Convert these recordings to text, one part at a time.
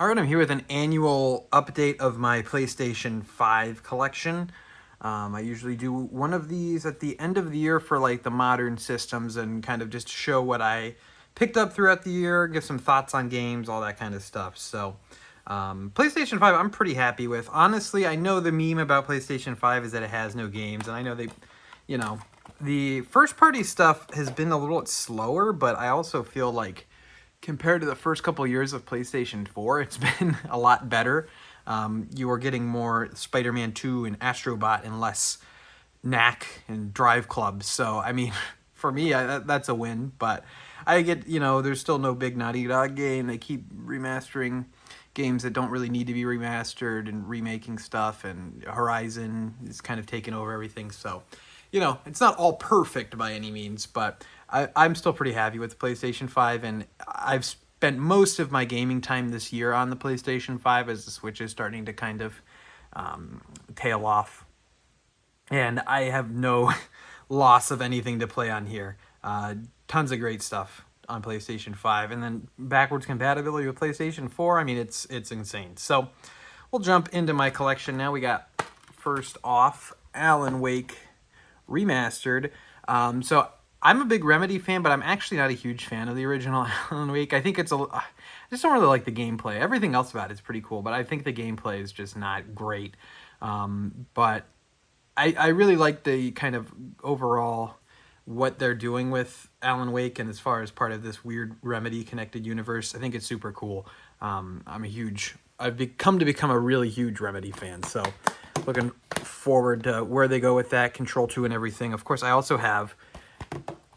All right, I'm here with an annual update of my PlayStation 5 collection. I usually do one of these at the end of the year for like the modern systems and kind of just show what I picked up throughout the year, give some thoughts on games, all that kind of stuff. So, PlayStation 5, I'm pretty happy with. Honestly, I know the meme about PlayStation 5 is that it has no games, and I know you know, the first party stuff has been a little slower, but I also feel like compared to the first couple of years of PlayStation 4, it's been a lot better. You are getting more Spider-Man 2 and Astrobot and less Knack and Drive Club. So, I mean, for me, that's a win. But I get, there's still no big Naughty Dog game. They keep remastering games that don't really need to be remastered and remaking stuff. And Horizon is kind of taking over everything. So, it's not all perfect by any means, but I'm still pretty happy with the PlayStation 5, and I've spent most of my gaming time this year on the PlayStation 5 as the Switch is starting to kind of tail off. And I have no loss of anything to play on here. Tons of great stuff on PlayStation 5, and then backwards compatibility with PlayStation 4. I mean, it's insane. So we'll jump into my collection now. We got first off Alan Wake Remastered. So I'm a big Remedy fan, but I'm actually not a huge fan of the original Alan Wake. I think I just don't really like the gameplay. Everything else about it's pretty cool, but I think the gameplay is just not great. But I really like the kind of overall what they're doing with Alan Wake, and as far as part of this weird Remedy connected universe, I think it's super cool. I've become a really huge Remedy fan, so looking forward to where they go with that, Control 2 and everything. Of course, I also have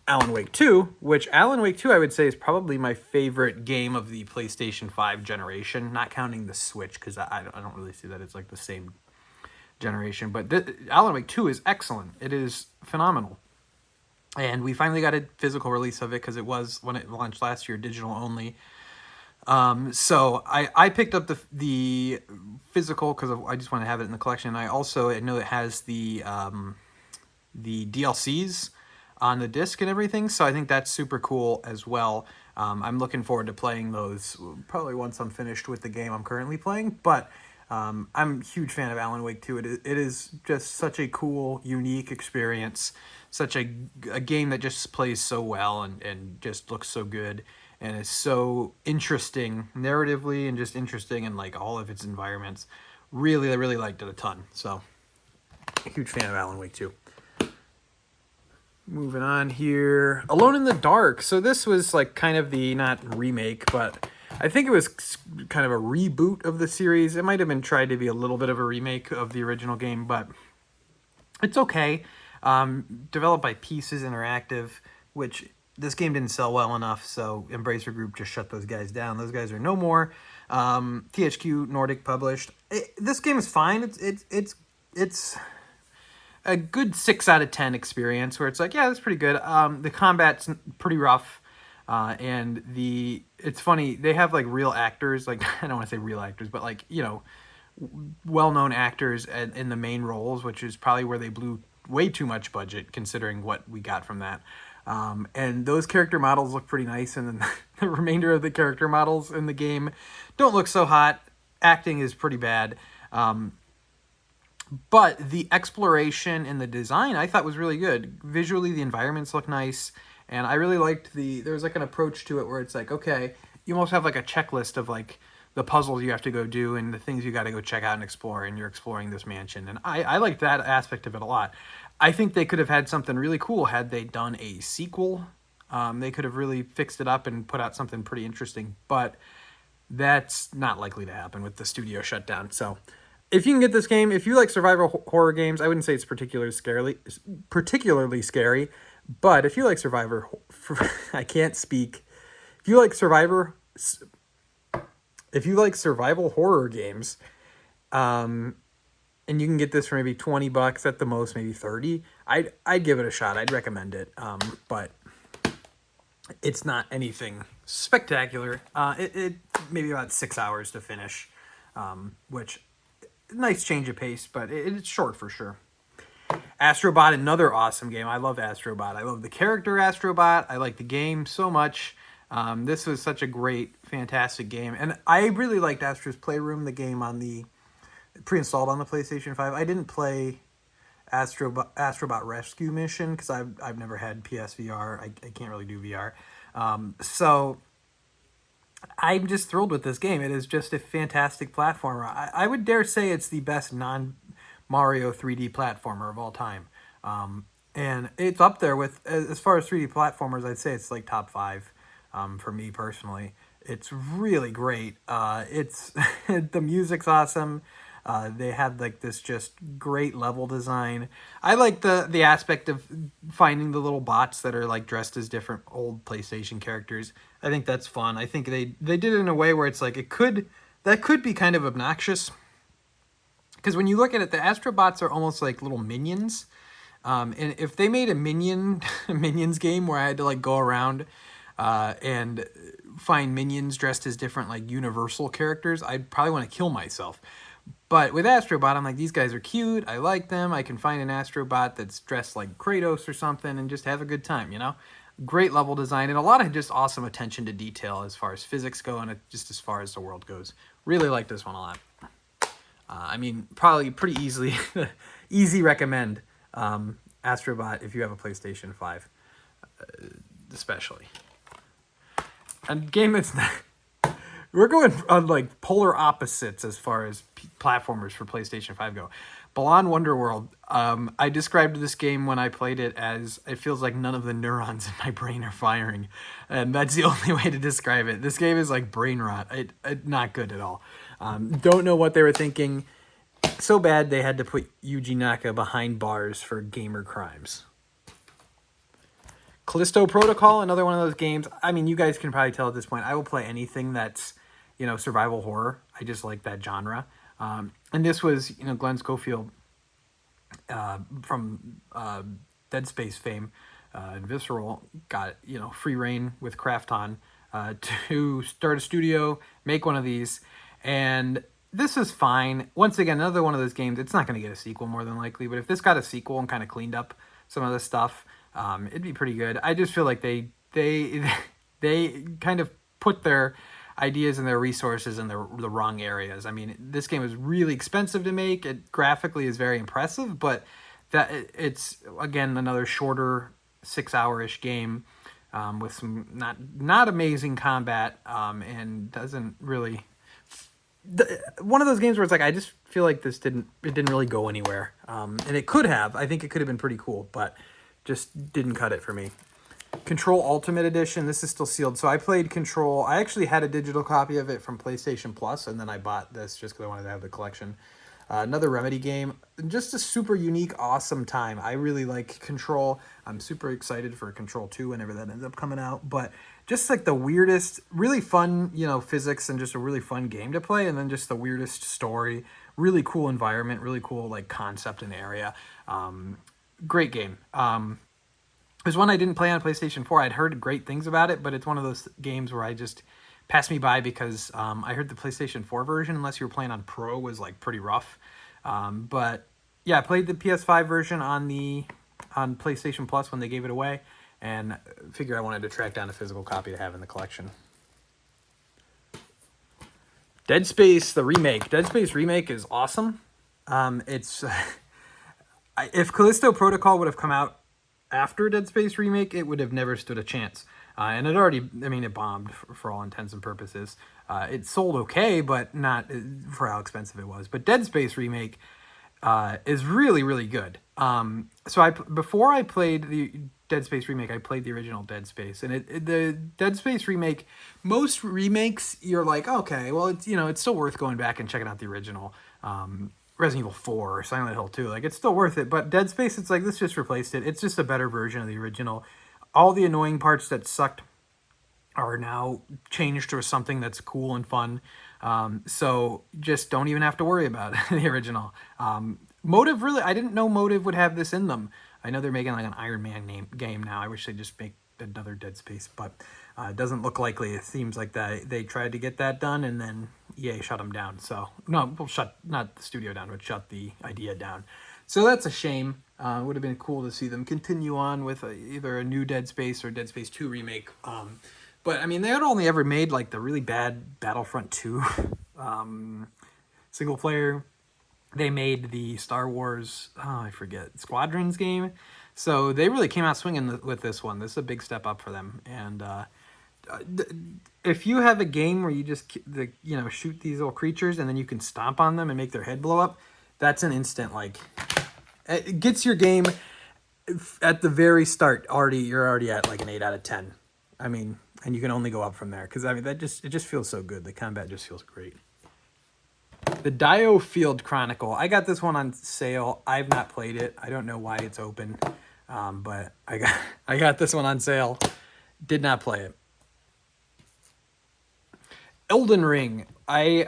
Alan Wake 2, which Alan Wake 2 I would say is probably my favorite game of the PlayStation 5 generation, not counting the Switch, because I don't really see that it's like the same generation. But Alan Wake 2 is excellent. It is phenomenal. And we finally got a physical release of it because it was, when it launched last year, digital only. So I picked up the physical because I just want to have it in the collection. I know it has the DLCs on the disc and everything, so I think that's super cool as well. I'm looking forward to playing those probably once I'm finished with the game I'm currently playing, but I'm a huge fan of Alan Wake 2. It is just such a cool, unique experience, such a game that just plays so well and just looks so good, and is so interesting narratively and just interesting in like all of its environments. I really liked it a ton, so a huge fan of Alan Wake 2. Moving on here, Alone in the Dark. So this was like kind of the, not remake, but I think it was kind of a reboot of the series. It might have been tried to be a little bit of a remake of the original game, but it's okay. Developed by Pieces Interactive, which this game didn't sell well enough, so Embracer Group just shut those guys down. Those guys are no more. THQ Nordic published. This game is fine. It's a good 6 out of 10 experience where it's like, yeah, that's pretty good. The combat's pretty rough. And it's funny, they have like real actors, like, I don't want to say real actors, but like, well-known actors in the main roles, which is probably where they blew way too much budget considering what we got from that. And those character models look pretty nice, and then the remainder of the character models in the game don't look so hot. Acting is pretty bad. But the exploration and the design I thought was really good. Visually, the environments look nice, and I really liked there's like an approach to it where it's like, okay, you almost have like a checklist of like the puzzles you have to go do and the things you got to go check out and explore, and you're exploring this mansion. And I liked that aspect of it a lot. I think they could have had something really cool had they done a sequel. They could have really fixed it up and put out something pretty interesting, but that's not likely to happen with the studio shut down. So if you can get this game, if you like survival horror games, I wouldn't say it's particularly scary, but if you like I can't speak. If you like survival horror games, and you can get this for maybe $20 at the most, maybe 30, I'd give it a shot. I'd recommend it. But it's not anything spectacular. It maybe about 6 hours to finish, which nice change of pace, but it's short for sure. Astrobot, another awesome game. I love Astrobot. I love the character Astrobot. I like the game so much. This was such a great, fantastic game. And I really liked Astro's Playroom, the game on the pre-installed on the PlayStation 5. I didn't play Astrobot Rescue Mission because I've never had PSVR. I can't really do VR. So I'm just thrilled with this game. It is just a fantastic platformer. I would dare say it's the best non-Mario 3D platformer of all time. And it's up there with, as far as 3D platformers, I'd say it's like top 5 for me personally. It's really great. It's the music's awesome. They have like this just great level design. I like the aspect of finding the little bots that are like dressed as different old PlayStation characters. I think that's fun. I think they did it in a way where it's like that could be kind of obnoxious. Because when you look at it, the Astrobots are almost like little minions. And if they made a Minions game where I had to like go around and find minions dressed as different like Universal characters, I'd probably want to kill myself. But with Astrobot, I'm like, these guys are cute. I like them. I can find an Astrobot that's dressed like Kratos or something and just have a good time, you know? Great level design and a lot of just awesome attention to detail as far as physics go and just as far as the world goes. Really like this one a lot. I mean, probably pretty easy recommend Astrobot if you have a PlayStation 5, especially. A game that's not... We're going on like polar opposites as far as platformers for PlayStation 5 go. Balan Wonderworld. I described this game when I played it as it feels like none of the neurons in my brain are firing. And that's the only way to describe it. This game is like brain rot. Not good at all. Don't know what they were thinking. So bad they had to put Yuji Naka behind bars for gamer crimes. Callisto Protocol, another one of those games. I mean, you guys can probably tell at this point, I will play anything that's, you know, survival horror. I just like that genre. And this was, you know, Glenn Schofield from Dead Space fame and Visceral got, you know, free reign with Krafton to start a studio, make one of these. And this is fine. Once again, another one of those games, it's not going to get a sequel more than likely. But if this got a sequel and kind of cleaned up some of the stuff, it'd be pretty good. I just feel like they kind of put their ideas and their resources in the wrong areas. I mean, this game is really expensive to make. It graphically is very impressive, but it's again another shorter 6-hour-ish game with some not amazing combat and doesn't really. One of those games where it's like I just feel like it didn't really go anywhere, and it could have. I think it could have been pretty cool, but just didn't cut it for me. Control Ultimate Edition. This is still sealed. So I played Control. I actually had a digital copy of it from PlayStation Plus, and then I bought this just because I wanted to have the collection. Another Remedy game. Just a super unique, awesome time. I really like Control. I'm super excited for Control 2 whenever that ends up coming out. But just like the weirdest, really fun, you know, physics and just a really fun game to play. And then just the weirdest story. Really cool environment. Really cool, like, concept and area. Great game. There's one I didn't play on PlayStation 4. I'd heard great things about it, but it's one of those games where I just passed me by because I heard the PlayStation 4 version, unless you were playing on Pro, was like pretty rough. But yeah, I played the PS5 version on PlayStation Plus when they gave it away, and figured I wanted to track down a physical copy to have in the collection. Dead Space, the remake. Dead Space remake is awesome. It's if Callisto Protocol would have come out after Dead Space remake, it would have never stood a chance. And it already, I mean, it bombed for all intents and purposes. It sold okay, but not for how expensive it was. But Dead Space remake is really, really good. So before I played the Dead Space remake, I played the original Dead Space. And the Dead Space remake, most remakes, you're like, okay, well, it's still worth going back and checking out the original. Resident Evil 4 or Silent Hill 2, like, it's still worth it. But Dead Space, it's like, this just replaced it. It's just a better version of the original. All the annoying parts that sucked are now changed to something that's cool and fun. So just don't even have to worry about the original. Motive, really, I didn't know Motive would have this in them. I know they're making like an Iron Man game now. I wish they'd just make another Dead Space, but it doesn't look likely. It seems like that they tried to get that done and then EA shut them down. So no, well, not the studio down, but shut the idea down. So that's a shame. It would have been cool to see them continue on with either a new Dead Space or Dead Space 2 remake. But I mean, they had only ever made like the really bad Battlefront 2 single player. They made the Star Wars, I forget, Squadrons game. So they really came out swinging with this one. This is a big step up for them. And if you have a game where you just shoot these little creatures and then you can stomp on them and make their head blow up, that's an instant, like, it gets your game at the very start. You're already at like an 8 out of 10. I mean, and you can only go up from there because I mean it just feels so good. The combat just feels great. The Dio Field Chronicle. I got this one on sale. I've not played it. I don't know why it's open, but I got this one on sale. Did not play it. Elden Ring. I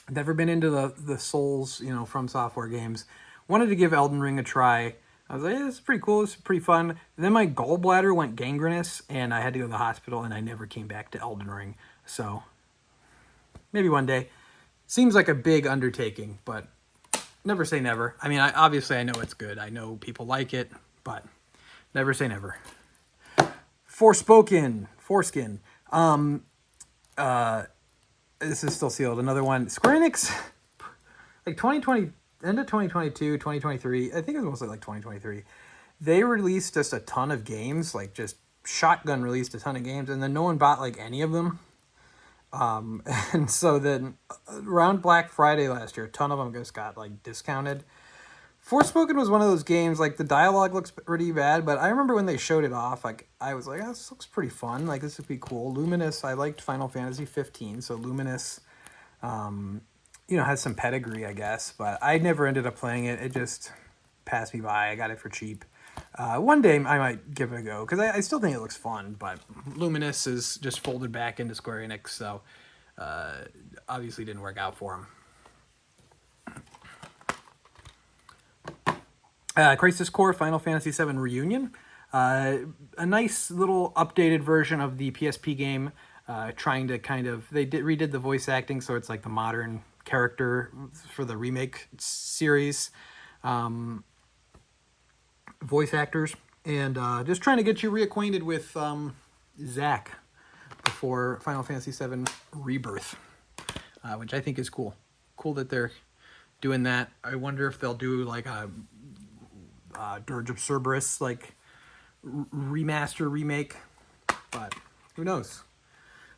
never been into the Souls, From Software games. Wanted to give Elden Ring a try. I was like, this is pretty cool. This is pretty fun. And then my gallbladder went gangrenous, and I had to go to the hospital, and I never came back to Elden Ring. So maybe one day. Seems like a big undertaking, but never say never. I mean, obviously I know it's good. I know people like it, but never say never. Foreskin. This is still sealed. Another one. Square Enix, like 2020, end of 2022, 2023. I think it was mostly like 2023. They released just a ton of games, like just shotgun released a ton of games, and then no one bought like any of them. And so then around Black Friday last year, a ton of them just got like discounted. Forspoken was one of those games, like the dialogue looks pretty bad, but I remember when they showed it off, like I was like, oh, this looks pretty fun. Like this would be cool. Luminous, I liked Final Fantasy 15, so Luminous, has some pedigree, I guess, but I never ended up playing it. It just passed me by. I got it for cheap. One day I might give it a go because I still think it looks fun, but Luminous is just folded back into Square Enix, so obviously didn't work out for him. Crisis Core Final Fantasy VII Reunion. A nice little updated version of the PSP game, trying to redid the voice acting, so it's like the modern character for the remake series. Voice actors, and just trying to get you reacquainted with Zack before Final Fantasy VII Rebirth, which I think is cool. Cool that they're doing that. I wonder if they'll do like a Dirge of Cerberus like remaster remake, but who knows.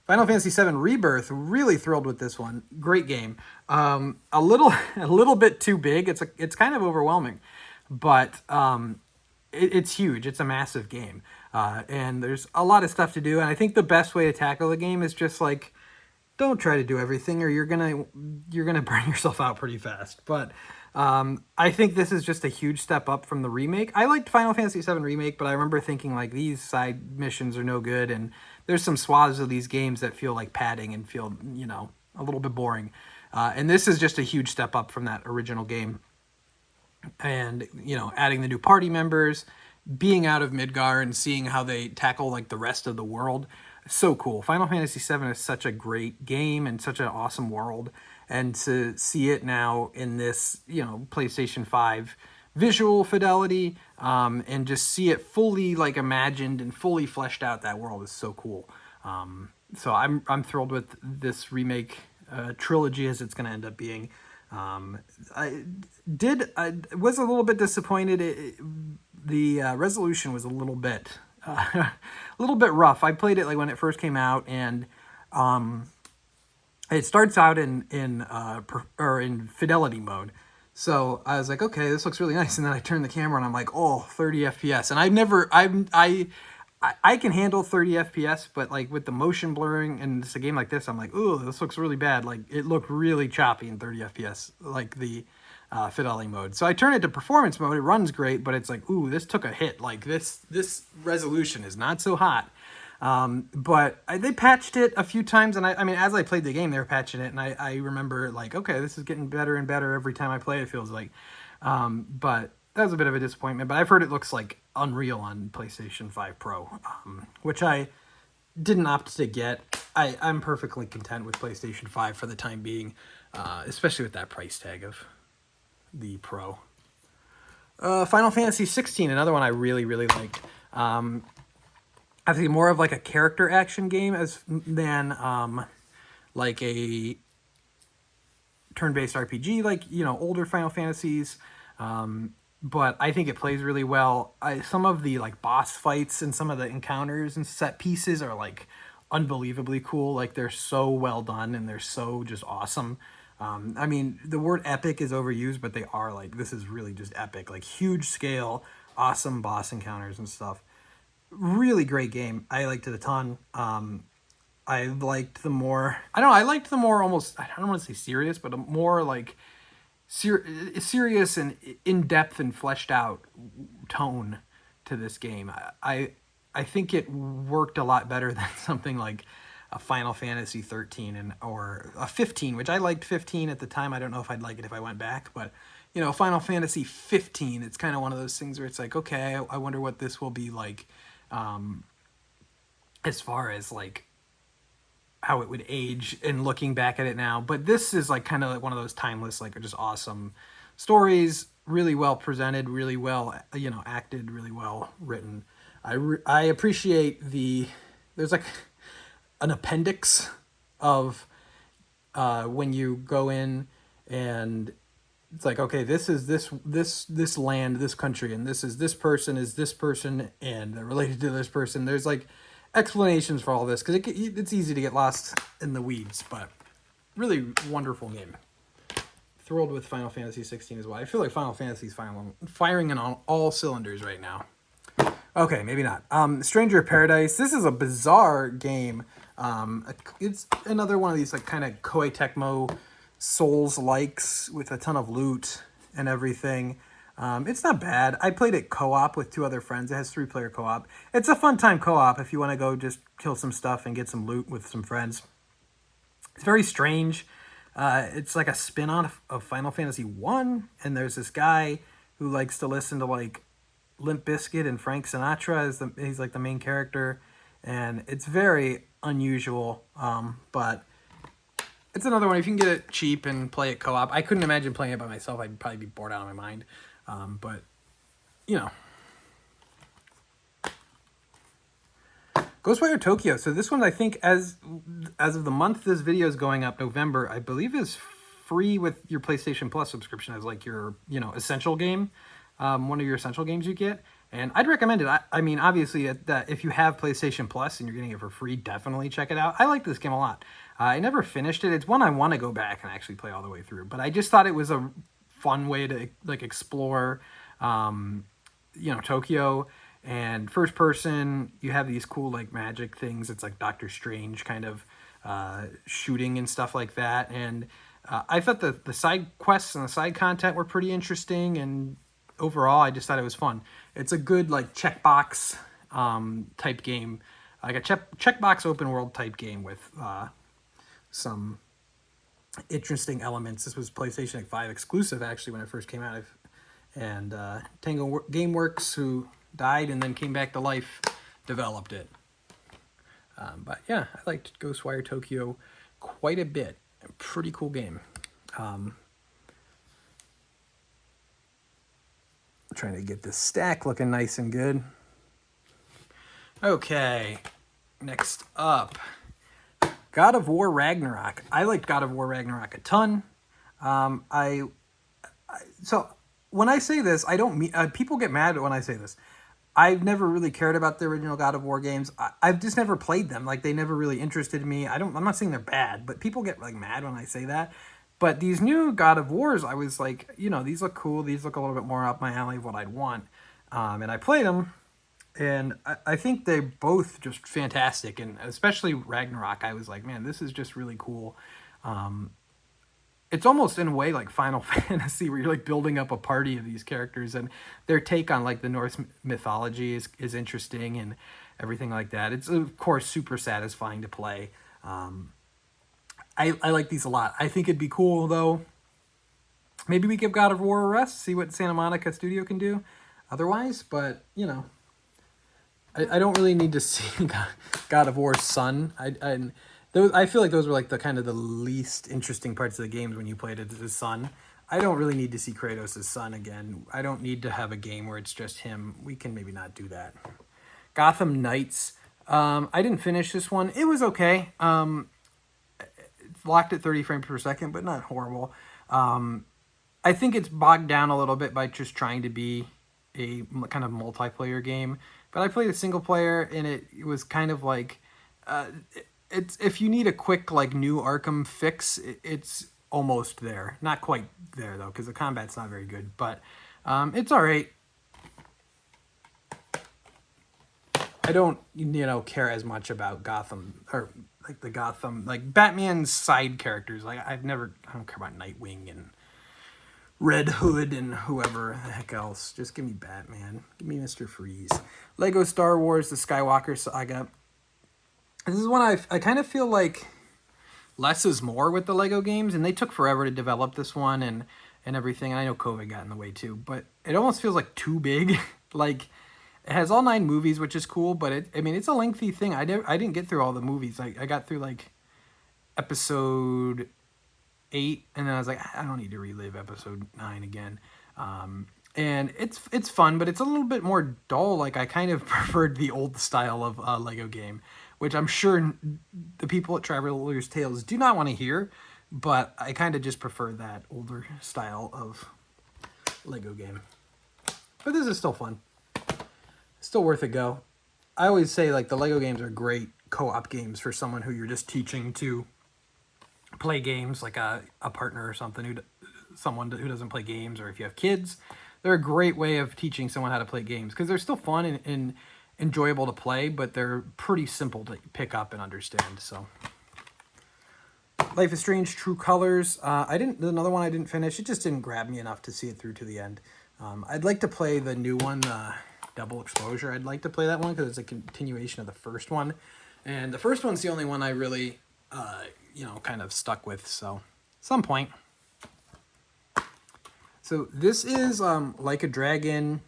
Final Fantasy VII Rebirth, really thrilled with this one. Great game. A little bit too big. It's kind of overwhelming, but it's huge. It's a massive game, and there's a lot of stuff to do. And I think the best way to tackle the game is just like, don't try to do everything, or you're gonna burn yourself out pretty fast. But I think this is just a huge step up from the remake. I liked Final Fantasy VII Remake, but I remember thinking like these side missions are no good, and there's some swaths of these games that feel like padding and feel a little bit boring. And this is just a huge step up from that original game. And adding the new party members, being out of Midgar and seeing how they tackle like the rest of the world, so cool. Final Fantasy VII is such a great game and such an awesome world, and to see it now in this PlayStation 5 visual fidelity, and just see it fully like imagined and fully fleshed out, that world is so cool. So I'm thrilled with this remake trilogy as it's going to end up being. I was a little bit disappointed. The resolution was a little bit rough. I played it like when it first came out, and it starts out in fidelity mode. So I was like, okay, this looks really nice. And then I turned the camera and I'm like, oh, 30 FPS. And I can handle 30 FPS, but like with the motion blurring and it's a game like this, I'm like, ooh, this looks really bad. Like it looked really choppy in 30 FPS, like the fidelity mode. So I turn it to performance mode. It runs great, but it's like, ooh, this took a hit. Like this resolution is not so hot. But they patched it a few times, and I mean, as I played the game, they were patching it, and I remember like, okay, this is getting better and better every time I play, it feels like. But that was a bit of a disappointment, but I've heard it looks like unreal on PlayStation 5 Pro, which I didn't opt to get. I'm perfectly content with PlayStation 5 for the time being, especially with that price tag of the Pro. Final Fantasy 16, another one I really, really liked. I think more of like a character action game as than like a turn-based RPG, like older Final Fantasies. But I think it plays really well. Some of the like boss fights and some of the encounters and set pieces are like unbelievably cool. Like they're so well done and they're so just awesome. I mean, the word epic is overused, but they are like, this is really just epic, like huge scale, awesome boss encounters and stuff. Really great game. I liked it a ton. I liked the more, I don't know, I liked the more almost, I don't want to say serious, but a more like serious and in-depth and fleshed out tone to this game. I think it worked a lot better than something like a Final Fantasy 13 or a 15, which I liked 15 at the time. I don't know if I'd like it if I went back, but Final Fantasy 15, it's kind of one of those things where it's like, okay, I wonder what this will be like, as far as like how it would age and looking back at it now. But this is like kind of like one of those timeless, like just awesome stories, really well presented, really well, acted, really well written. I appreciate there's like an appendix of when you go in and it's like, okay, this is this land, this country, and this is this person, and they're related to this person. There's like explanations for all this because it's easy to get lost in the weeds, but really wonderful game. Thrilled with Final Fantasy 16 as well. I feel like Final Fantasy's firing on all cylinders right now. Okay, maybe not. Stranger of Paradise. This is a bizarre game. It's another one of these like kind of Koei Tecmo Souls likes with a ton of loot and everything. It's not bad. I played it co-op with 2 other friends. It has 3-player co-op. It's a fun time co-op if you want to go just kill some stuff and get some loot with some friends. It's very strange. It's like a spin-off of Final Fantasy 1, and there's this guy who likes to listen to like Limp Bizkit and Frank Sinatra. He's like the main character, and it's very unusual, but it's another one. If you can get it cheap and play it co-op, I couldn't imagine playing it by myself. I'd probably be bored out of my mind. But Ghostwire Tokyo. So this one, I think, as of the month this video is going up, November, I believe is free with your PlayStation Plus subscription as like your essential game, one of your essential games you get. And I'd recommend it. I mean, obviously, that if you have PlayStation Plus and you're getting it for free, definitely check it out. I like this game a lot. I never finished it. It's one I want to go back and actually play all the way through. But I just thought it was a fun way to like explore, Tokyo. And first person, you have these cool like magic things. It's like Doctor Strange kind of shooting and stuff like that. And I thought the side quests and the side content were pretty interesting. And overall, I just thought it was fun. It's a good like checkbox type game, like a checkbox open world type game with some interesting elements. This was PlayStation 5 exclusive actually when it first came out. And Tango Gameworks, who died and then came back to life, developed it. But yeah, I liked Ghostwire Tokyo quite a bit. A pretty cool game. Trying to get this stack looking nice and good. Okay, next up, God of War Ragnarok. I liked God of War Ragnarok a ton. So when I say this, I don't mean people get mad when I say this. I've never really cared about the original God of War games. I've just never played them. Like they never really interested me. I'm not saying they're bad, but people get like mad when I say that. But these new God of Wars, I was like, these look cool. These look a little bit more up my alley of what I'd want. And I played them, and I think they're both just fantastic. And especially Ragnarok, I was like, man, this is just really cool. It's almost in a way like Final Fantasy, where you're like building up a party of these characters, and their take on like the Norse mythology is interesting and everything like that. It's of course super satisfying to play. I like these a lot. I think it'd be cool though. Maybe we give God of War a rest, see what Santa Monica Studio can do otherwise, but I don't really need to see God of War's son. I feel like those were like the kind of the least interesting parts of the games when you played it as his son. I don't really need to see Kratos' son again. I don't need to have a game where it's just him. We can maybe not do that. Gotham Knights. I didn't finish this one. It was okay. It's locked at 30 frames per second, but not horrible. I think it's bogged down a little bit by just trying to be a kind of multiplayer game. But I played a single player, and it was kind of like, it's if you need a quick like new Arkham fix, it's almost there. Not quite there though, because the combat's not very good. But it's all right. I don't, care as much about Gotham or like the Gotham, like Batman's side characters. Like I don't care about Nightwing and Red Hood and whoever the heck else. Just give me Batman. Give me Mr. Freeze. Lego Star Wars: The Skywalker Saga. This is one I kind of feel like less is more with the Lego games, and they took forever to develop this one and everything. And I know COVID got in the way too, but it almost feels like too big. Like it has all 9 movies, which is cool, but it's a lengthy thing. I didn't get through all the movies. I got through like episode 8, and then I was like, I don't need to relive episode 9 again. And it's fun, but it's a little bit more dull. Like I kind of preferred the old style of Lego game, which I'm sure the people at Traveler's Tales do not want to hear, but I kind of just prefer that older style of Lego game. But this is still fun. Still worth a go. I always say like the Lego games are great co-op games for someone who you're just teaching to play games, like a partner or something someone who doesn't play games, or if you have kids, they're a great way of teaching someone how to play games because they're still fun and enjoyable to play, but they're pretty simple to pick up and understand. So Life is Strange: True Colors. Another one I didn't finish. It just didn't grab me enough to see it through to the end. I'd like to play the new one, Double Exposure. I'd like to play that one because it's a continuation of the first one, and the first one's the only one I really kind of stuck with. So some point. So this is Like a Dragon,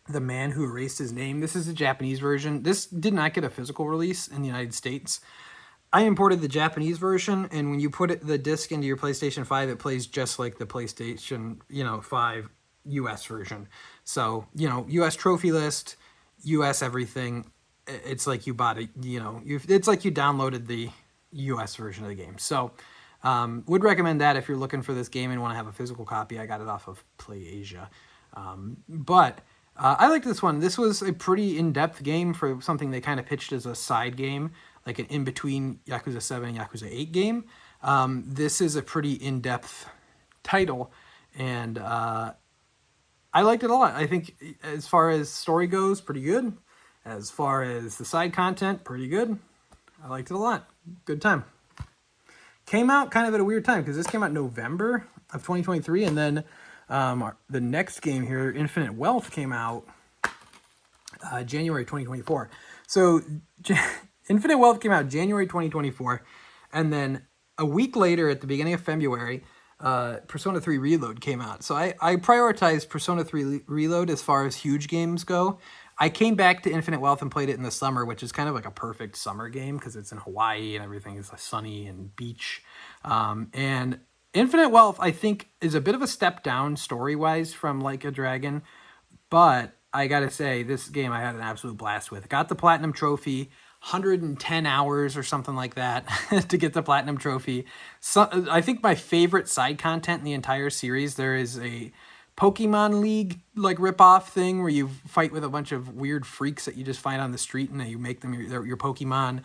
The Man Who Erased His Name. This is a Japanese version. This did not get a physical release in the United States. I imported the Japanese version, and when you put the disc into your PlayStation 5, it plays just like the PlayStation 5 US version. So, US trophy list, US everything. It's like you bought it, it's like you downloaded the US version of the game. So, would recommend that if you're looking for this game and want to have a physical copy. I got it off of PlayAsia. But I liked this one. This was a pretty in-depth game for something they kind of pitched as a side game, like an in-between Yakuza 7 and Yakuza 8 game. This is a pretty in-depth title, and I liked it a lot. I think as far as story goes, pretty good. As far as the side content, pretty good. I liked it a lot. Good time. Came out kind of at a weird time because this came out November of 2023, and then the next game here, Infinite Wealth, came out January 2024. So Infinite Wealth came out January 2024, and then a week later, at the beginning of February, Persona 3 Reload came out. So I prioritized Persona 3 Reload as far as huge games go. I came back to Infinite Wealth and played it in the summer, which is kind of like a perfect summer game because it's in Hawaii and everything is sunny and beach. And Infinite Wealth, I think, is a bit of a step down story-wise from Like a Dragon, but I gotta say, this game I had an absolute blast with. Got the Platinum Trophy, 110 hours or something like that to get the Platinum Trophy. So, I think my favorite side content in the entire series, there is a Pokemon League like rip-off thing where you fight with a bunch of weird freaks that you just find on the street and then you make them your Pokemon.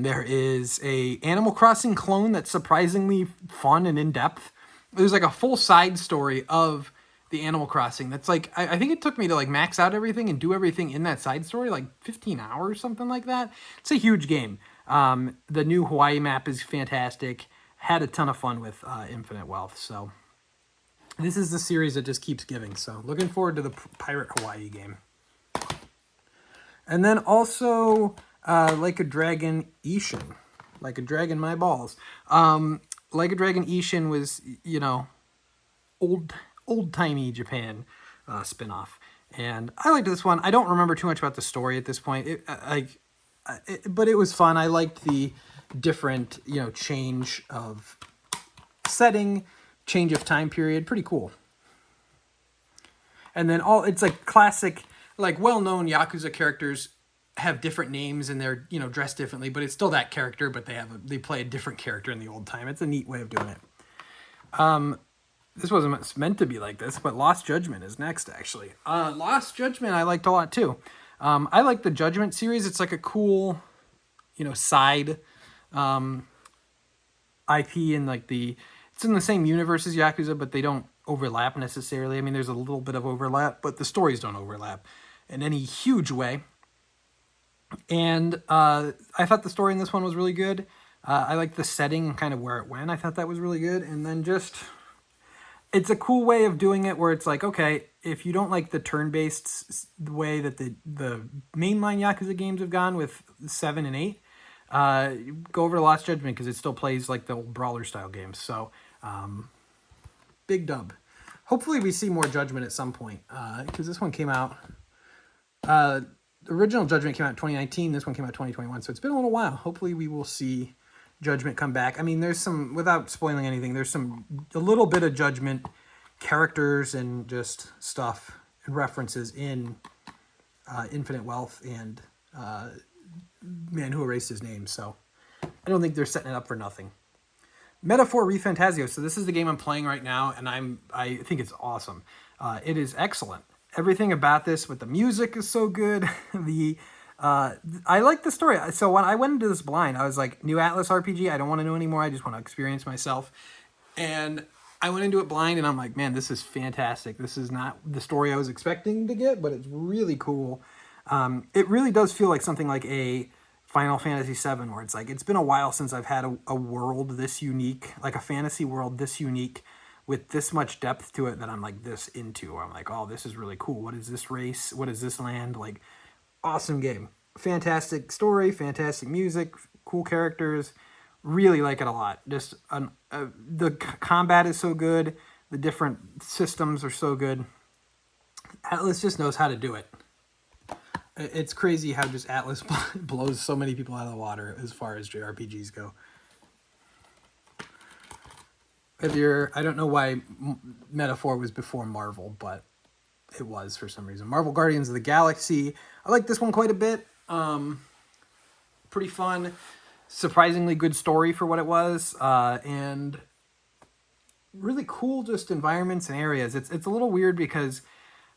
There is a Animal Crossing clone that's surprisingly fun and in-depth. There's like a full side story of the Animal Crossing that's like, I think it took me to like max out everything and do everything in that side story, like 15 hours, something like that. It's a huge game. The new Hawaii map is fantastic. Had a ton of fun with Infinite Wealth, so this is the series that just keeps giving. So looking forward to the Pirate Hawaii game. And then also Like a Dragon Ishin. Like a Dragon My Balls. Like a Dragon Ishin was, old-timey Japan spinoff. And I liked this one. I don't remember too much about the story at this point. But it was fun. I liked the different, change of setting, change of time period. Pretty cool. And then it's like classic, like well-known Yakuza characters have different names and they're, you know, dressed differently, but it's still that character, but they play a different character in the old time. It's a neat way of doing it. This wasn't meant to be like this, but Lost Judgment is next, actually. Lost Judgment I liked a lot, too. I like the Judgment series. It's like a cool, you know, side IP, and like it's in the same universe as Yakuza, but they don't overlap necessarily. I mean, there's a little bit of overlap, but the stories don't overlap in any huge way. And I thought the story in this one was really good. I liked the setting and kind of where it went. I thought that was really good. And then just, it's a cool way of doing it where it's like, okay, if you don't like the turn-based way that the mainline Yakuza games have gone with 7 and 8, go over to Lost Judgment because it still plays like the old brawler style games. So, big dub. Hopefully we see more Judgment at some point because this one came out. The original Judgment came out in 2019. This one came out 2021. So it's been a little while. Hopefully we will see Judgment come back. I mean, there's some, without spoiling anything, there's a little bit of Judgment characters and just stuff and references in Infinite Wealth and Man Who Erased His Name. So I don't think they're setting it up for nothing. Metaphor ReFantazio. So this is the game I'm playing right now, and I think it's awesome. It is excellent. Everything about this, with the music is so good. I like the story. So when I went into this blind, I was like, new Atlas RPG. I don't want to know anymore. I just want to experience myself. And I went into it blind, and I'm like, man, this is fantastic. This is not the story I was expecting to get, but it's really cool. It really does feel like something like a Final Fantasy VII, where it's like, it's been a while since I've had a world this unique, like a fantasy world this unique, with this much depth to it that I'm like this into. I'm like, oh, this is really cool. What is this race? What is this land? Like, awesome game. Fantastic story, fantastic music, cool characters. Really like it a lot. Just the combat is so good. The different systems are so good. Atlas just knows how to do it. It's crazy how just Atlas blows so many people out of the water as far as JRPGs go. I don't know why Metaphor was before Marvel, but it was for some reason. Marvel Guardians of the Galaxy. I like this one quite a bit. Pretty fun. Surprisingly good story for what it was. And really cool just environments and areas. It's a little weird because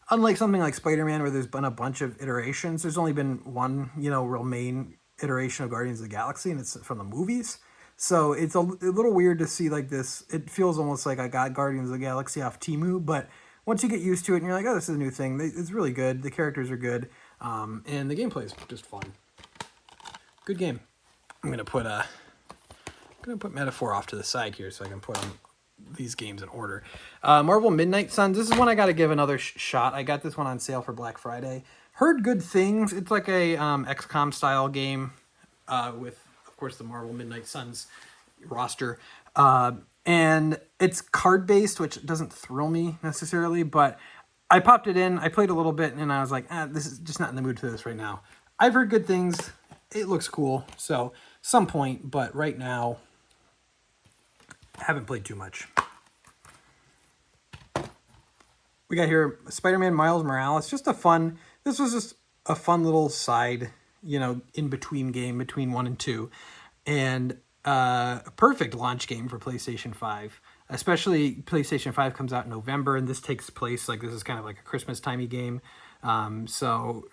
unlike something like Spider-Man where there's been a bunch of iterations, there's only been one, you know, real main iteration of Guardians of the Galaxy, and it's from the movies. So it's a little weird to see like this. It feels almost like I got Guardians of the Galaxy off Temu, but once you get used to it and you're like, oh, this is a new thing, it's really good. The characters are good, and the gameplay is just fun. Good game. I'm gonna put Metaphor off to the side here so I can put on these games in order. Marvel Midnight Suns. This is one I got to give another shot. I got this one on sale for Black Friday. Heard good things. It's like a XCOM style game with, of course, the Marvel Midnight Suns roster. And it's card-based, which doesn't thrill me necessarily, but I popped it in, I played a little bit, and I was like, this is just not in the mood for this right now. I've heard good things. It looks cool, so some point, but right now, I haven't played too much. We got here Spider-Man Miles Morales. This was just a fun little side, you know, in-between game between 1 and 2. And a perfect launch game for PlayStation 5. Especially PlayStation 5 comes out in November, and this takes place, like, this is kind of like a Christmas-timey game. So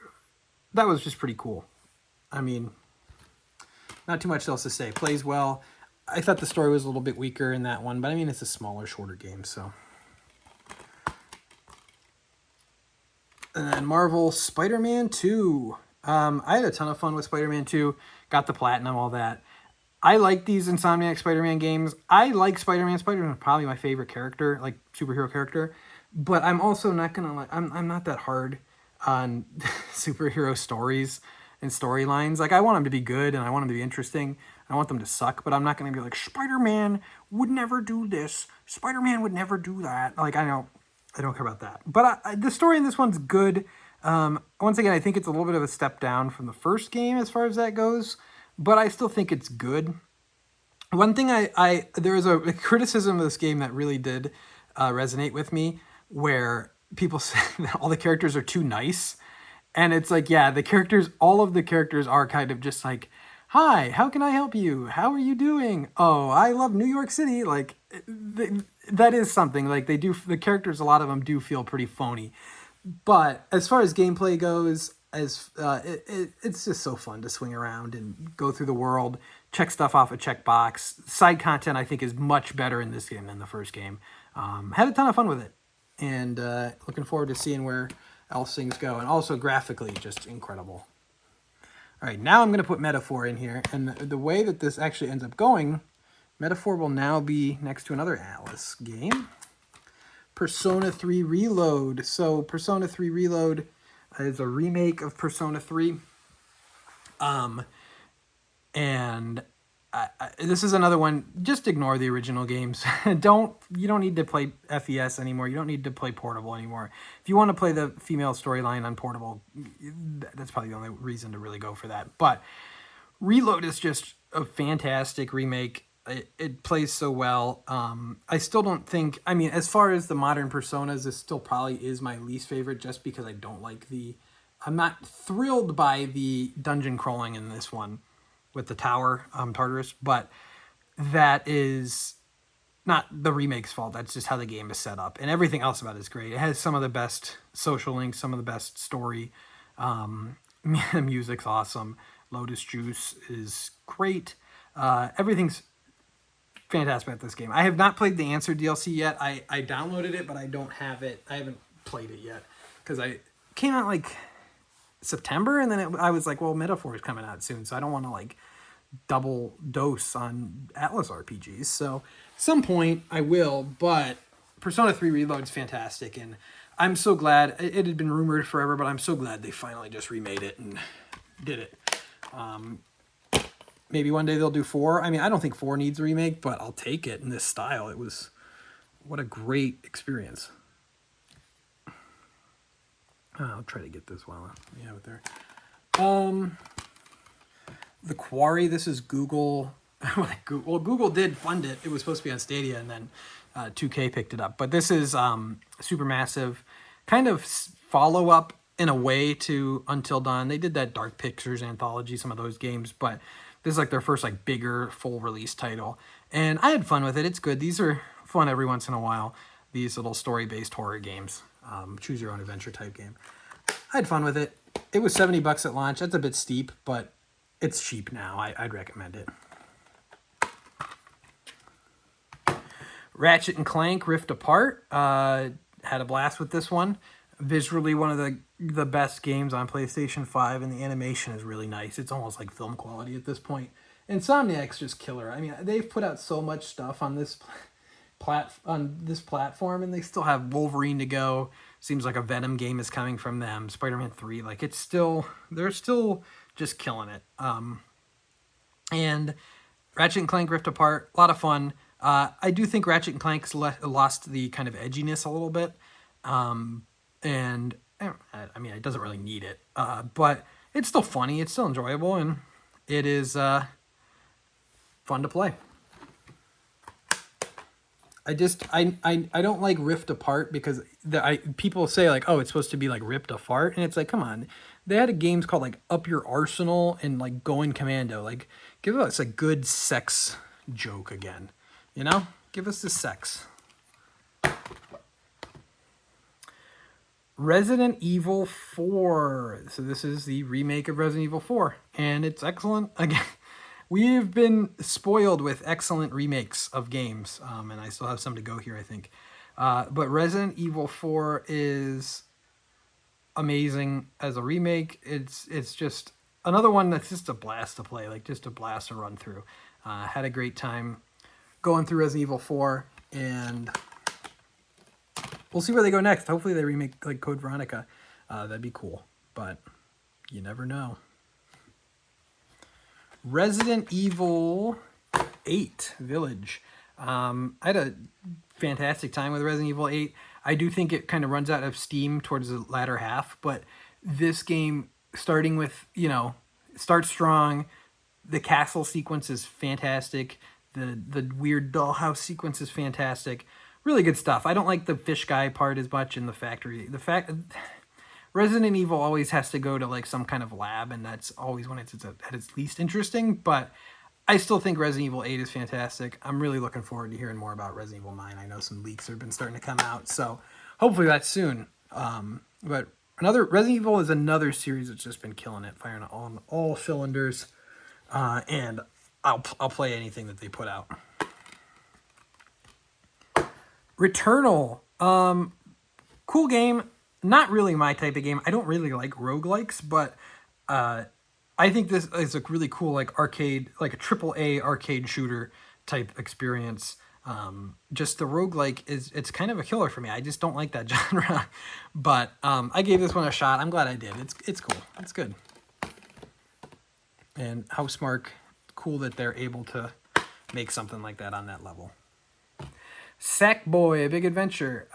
that was just pretty cool. I mean, not too much else to say. Plays well. I thought the story was a little bit weaker in that one, but I mean, it's a smaller, shorter game, so. And then Marvel Spider-Man 2. I had a ton of fun with Spider-Man 2. Got the platinum, all that. I like these Insomniac Spider-Man games. I like Spider-Man. Spider-Man is probably my favorite character, like superhero character. But I'm also not gonna like. I'm not that hard on superhero stories and storylines. Like, I want them to be good and I want them to be interesting. I want them to suck, but I'm not gonna be like, Spider-Man would never do this. Spider-Man would never do that. Like, I don't care about that. But the story in this one's good. Once again, I think it's a little bit of a step down from the first game as far as that goes, but I still think it's good. One thing there was a criticism of this game that really did resonate with me, where people said that all the characters are too nice. And it's like, yeah, the characters, all of the characters are kind of just like, hi, how can I help you? How are you doing? Oh, I love New York City. Like, that is something. Like, they do, the characters, a lot of them do feel pretty phony. But as far as gameplay goes, it's just so fun to swing around and go through the world, check stuff off a checkbox. Side content, I think, is much better in this game than the first game. Had a ton of fun with it, and looking forward to seeing where else things go. And also graphically, just incredible. All right, now I'm going to put Metaphor in here, and the way that this actually ends up going, Metaphor will now be next to another Atlas game. Persona 3 Reload. So Persona 3 Reload is a remake of Persona 3. And this is another one. Just ignore the original games. You don't need to play FES anymore. You don't need to play Portable anymore. If you want to play the female storyline on Portable, that's probably the only reason to really go for that. But Reload is just a fantastic remake. It plays so well. I still don't think, I mean, as far as the modern Personas, this still probably is my least favorite, just because I don't like I'm not thrilled by the dungeon crawling in this one with the tower, Tartarus, but that is not the remake's fault. That's just how the game is set up, and everything else about it is great. It has some of the best social links, some of the best story. Music's awesome. Lotus Juice is great. Everything's fantastic about this game. I have not played the Answer DLC yet. I downloaded it, but I don't have it. I haven't played it yet because I came out like September, and then I was like, well, Metaphor is coming out soon, so I don't want to like double dose on Atlas RPGs. So some point I will, but Persona 3 Reload is fantastic, and I'm so glad. It had been rumored forever, but I'm so glad they finally just remade it and did it. Maybe one day they'll do 4. I mean, I don't think 4 needs a remake, but I'll take it in this style. It was, what a great experience. I'll try to get this while we have it there. The Quarry, this is Google. Well, Google did fund it. It was supposed to be on Stadia, and then 2K picked it up. But this is Supermassive, kind of follow-up in a way to Until Dawn. They did that Dark Pictures anthology, some of those games, but this is like their first like bigger full release title. And I had fun with it. It's good. These are fun every once in a while, these little story-based horror games. Choose your own adventure type game. I had fun with it. It was $70 at launch. That's a bit steep, but it's cheap now. I'd recommend it. Ratchet and Clank Rift Apart. Had a blast with this one. Visually, one of the best games on PlayStation 5, and the animation is really nice. It's almost like film quality at this point. Insomniac's just killer. I mean, they've put out so much stuff on this platform, and they still have Wolverine to go. Seems like a Venom game is coming from them. Spider-Man 3, like they're still just killing it. And Ratchet and Clank Rift Apart, a lot of fun. I do think Ratchet and Clank's lost the kind of edginess a little bit. And I mean, it doesn't really need it, but it's still funny. It's still enjoyable, and it is fun to play. I don't like Rift Apart because people say like, oh, it's supposed to be like ripped apart, and it's like, come on. They had games called like Up Your Arsenal and like Going Commando. Like, give us a good sex joke again, you know? Give us the sex. Resident Evil 4. So this is the remake of Resident Evil 4, and it's excellent. Again, we've been spoiled with excellent remakes of games, and I still have some to go here, I think. But Resident Evil 4 is amazing as a remake. It's just another one that's just a blast to play, like just a blast to run through. Had a great time going through Resident Evil 4, and we'll see where they go next. Hopefully they remake like Code Veronica. That'd be cool, but you never know. Resident Evil 8 Village. I had a fantastic time with Resident Evil 8. I do think it kind of runs out of steam towards the latter half, but this game, starting with, starts strong. The castle sequence is fantastic. The weird dollhouse sequence is fantastic. Really good stuff. I don't like the fish guy part as much in the factory. Resident Evil always has to go to like some kind of lab, and that's always when it's at its least interesting. But I still think Resident Evil 8 is fantastic. I'm really looking forward to hearing more about Resident Evil 9. I know some leaks have been starting to come out, so hopefully that's soon. But another Resident Evil is another series that's just been killing it, firing on all cylinders, and I'll play anything that they put out. Returnal, cool game. Not really my type of game. I don't really like roguelikes, but I think this is a really cool like arcade, like a AAA arcade shooter type experience. Just the roguelike it's kind of a killer for me. I just don't like that genre. But I gave this one a shot. I'm glad I did. It's cool. It's good. And Housemarque, cool that they're able to make something like that on that level. Sackboy: A Big Adventure.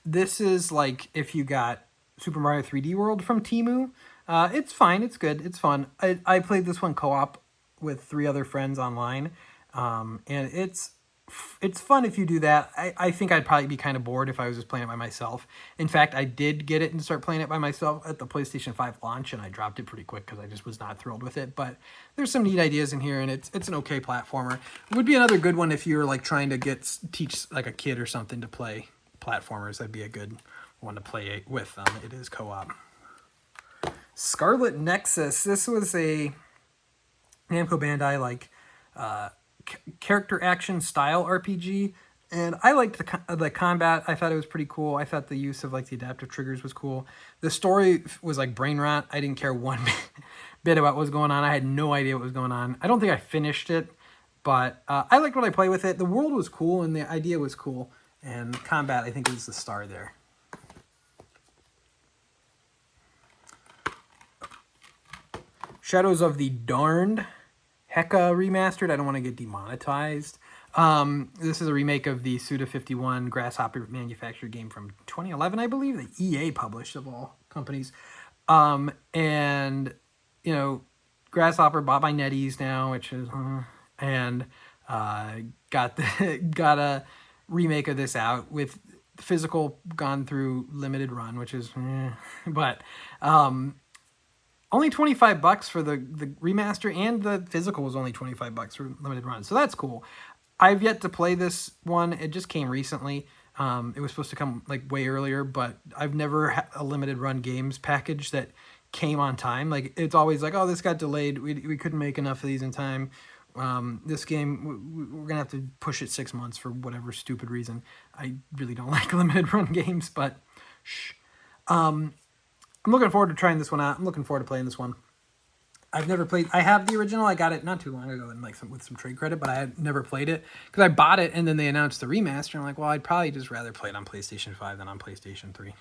This is like if you got Super Mario 3D World from Temu. It's fine. It's good. It's fun. I played this one co-op with 3 other friends online, and it's fun if you do that. I think I'd probably be kind of bored if I was just playing it by myself. In fact, I did get it and start playing it by myself at the PlayStation 5 launch, and I dropped it pretty quick because I just was not thrilled with it. But there's some neat ideas in here, and it's an okay platformer. It would be another good one if you're like trying to teach like a kid or something to play platformers. That'd be a good one to play with them. It is co-op. Scarlet Nexus. This was a Namco Bandai like character action style RPG, and I liked the combat. I thought it was pretty cool. I thought the use of like the adaptive triggers was cool. The story was like brain rot. I didn't care one bit about what was going on. I had no idea what was going on. I don't think I finished it, but I liked what I played with it. The world was cool and the idea was cool, and combat I think was the star there. Shadows of the Darned, Heka remastered. I don't want to get demonetized. This is a remake of the Suda51 Grasshopper manufactured game from 2011, I believe, that EA published of all companies. And, you know, Grasshopper bought by NetEase now, which is, and got a remake of this out with physical gone through limited run, which is, but only $25 for the remaster, and the physical was only $25 for limited run. So that's cool. I've yet to play this one. It just came recently. It was supposed to come like way earlier, but I've never had a limited run games package that came on time. Like it's always like, oh, this got delayed. We couldn't make enough of these in time. This game, we're gonna have to push it 6 months for whatever stupid reason. I really don't like limited run games, but shh. I'm looking forward to trying this one out. I'm looking forward to playing this one. I've never played. I have the original. I got it not too long ago, and like with some trade credit, but I had never played it because I bought it and then they announced the remaster. And I'm like, well, I'd probably just rather play it on PlayStation 5 than on PlayStation 3.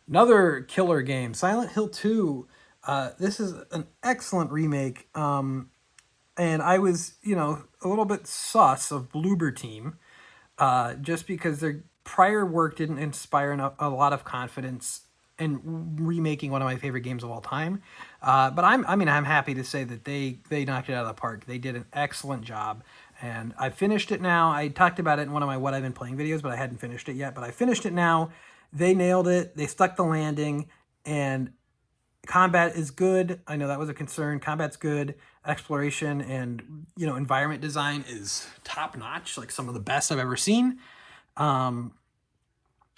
Another killer game, Silent Hill 2. This is an excellent remake, and I was, a little bit sus of Bloober Team, just because their prior work didn't inspire a lot of confidence in remaking one of my favorite games of all time. But I'm happy to say that they knocked it out of the park. They did an excellent job, and I finished it now. I talked about it in one of my What I've Been Playing videos, but I hadn't finished it yet. But I finished it now. They nailed it. They stuck the landing, and combat is good. I know that was a concern. Combat's good. Exploration and, environment design is top notch, like some of the best I've ever seen.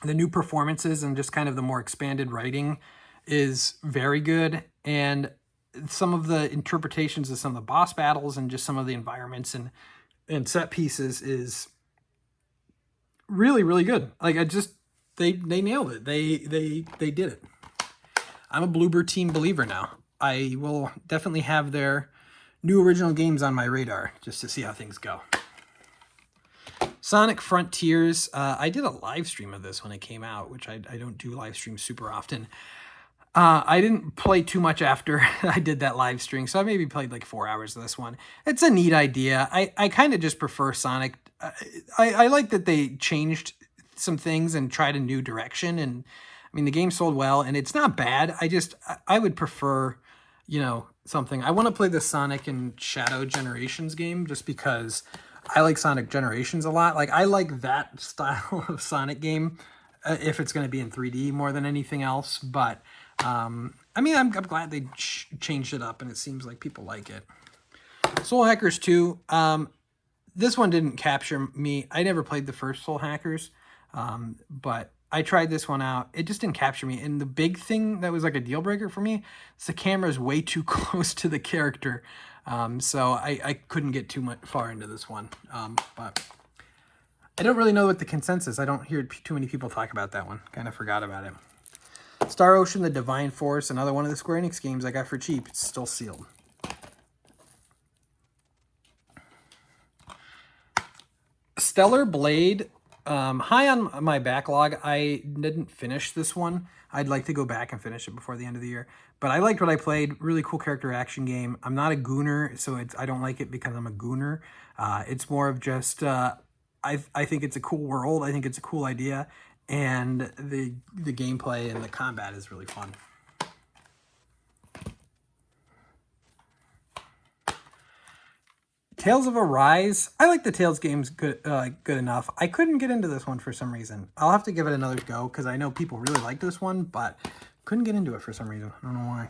The new performances and just kind of the more expanded writing is very good. And some of the interpretations of some of the boss battles and just some of the environments and set pieces is really, really good. Like they nailed it. They did it. I'm a Bloober Team believer now. I will definitely have their new original games on my radar just to see how things go. Sonic Frontiers. I did a live stream of this when it came out, which I don't do live streams super often. I didn't play too much after I did that live stream, so I maybe played like 4 hours of this one. It's a neat idea. I kind of just prefer Sonic. I like that they changed some things and tried a new direction, and the game sold well, and it's not bad. I would prefer, something. I want to play the Sonic and Shadow Generations game just because I like Sonic Generations a lot. Like, I like that style of Sonic game if it's going to be in 3D more than anything else. But I mean, I'm glad they changed it up, and it seems like people like it. Soul Hackers 2. This one didn't capture me. I never played the first Soul Hackers, but I tried this one out. It just didn't capture me. And the big thing that was like a deal breaker for me is the camera is way too close to the character. So I couldn't get too far into this one. But I don't really know what the consensus. I don't hear too many people talk about that one. Kind of forgot about it. Star Ocean, The Divine Force, another one of the Square Enix games I got for cheap. It's still sealed. Stellar Blade, high on my backlog. I didn't finish this one. I'd like to go back and finish it before the end of the year. But I liked what I played. Really cool character action game. I'm not a gooner, so I don't like it because I'm a gooner. It's more of just, I think it's a cool world. I think it's a cool idea. And the gameplay and the combat is really fun. Tales of Arise. I like the Tales games good enough. I couldn't get into this one for some reason. I'll have to give it another go because I know people really like this one, but couldn't get into it for some reason. I don't know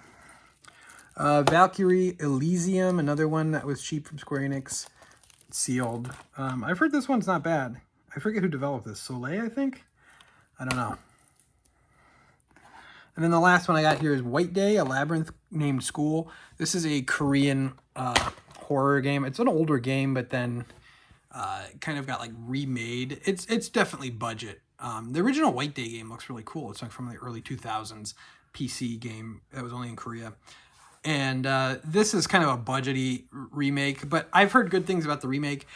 why. Valkyrie Elysium, another one that was cheap from Square Enix. Sealed. I've heard this one's not bad. I forget who developed this. Soleil, I think? I don't know. And then the last one I got here is White Day, a labyrinth named School. This is a Korean horror game. It's an older game, but then kind of got like remade. It's definitely budget. The original White Day game looks really cool. It's like from the early 2000s PC game that was only in Korea. And this is kind of a budgety remake, but I've heard good things about the remake.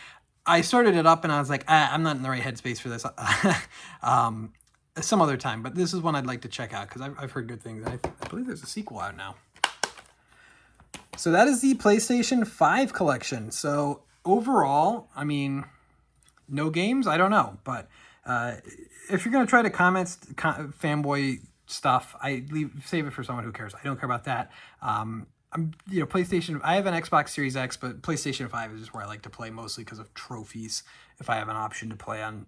I started it up and I was like, I'm not in the right headspace for this. Some other time, but this is one I'd like to check out because I've heard good things. I believe there's a sequel out now. So that is the PlayStation 5 collection. So overall, I mean, no games? I don't know. But if you're going to try to comment fanboy stuff, save it for someone who cares. I don't care about that. PlayStation, I have an Xbox Series X, but PlayStation 5 is just where I like to play mostly because of trophies, if I have an option to play on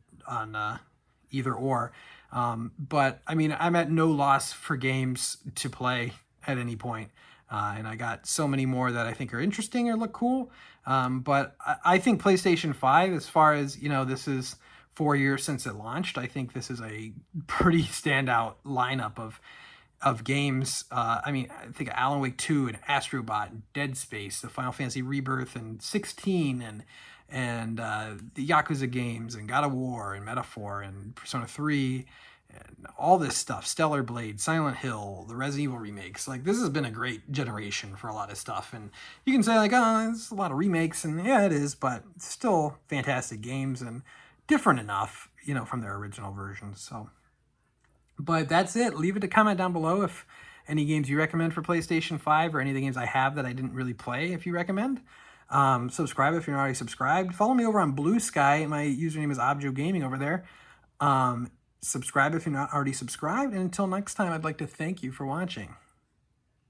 either or. But I mean, I'm at no loss for games to play at any point. And I got so many more that I think are interesting or look cool. But I think PlayStation 5, as far as, this is 4 years since it launched, I think this is a pretty standout lineup of games. I mean, I think of Alan Wake 2 and Astrobot and Dead Space, the Final Fantasy Rebirth and 16 and the Yakuza games and God of War and Metaphor and Persona 3 and all this stuff. Stellar Blade, Silent Hill, the Resident Evil remakes. Like, this has been a great generation for a lot of stuff. And you can say, like, oh, it's a lot of remakes. And yeah, it is, but still fantastic games and different enough, from their original versions. So, but that's it. Leave it a comment down below if any games you recommend for PlayStation 5 or any of the games I have that I didn't really play, if you recommend. Subscribe if you're not already subscribed. Follow me over on Blue Sky. My username is Objo Gaming over there. Subscribe if you're not already subscribed. And until next time, I'd like to thank you for watching.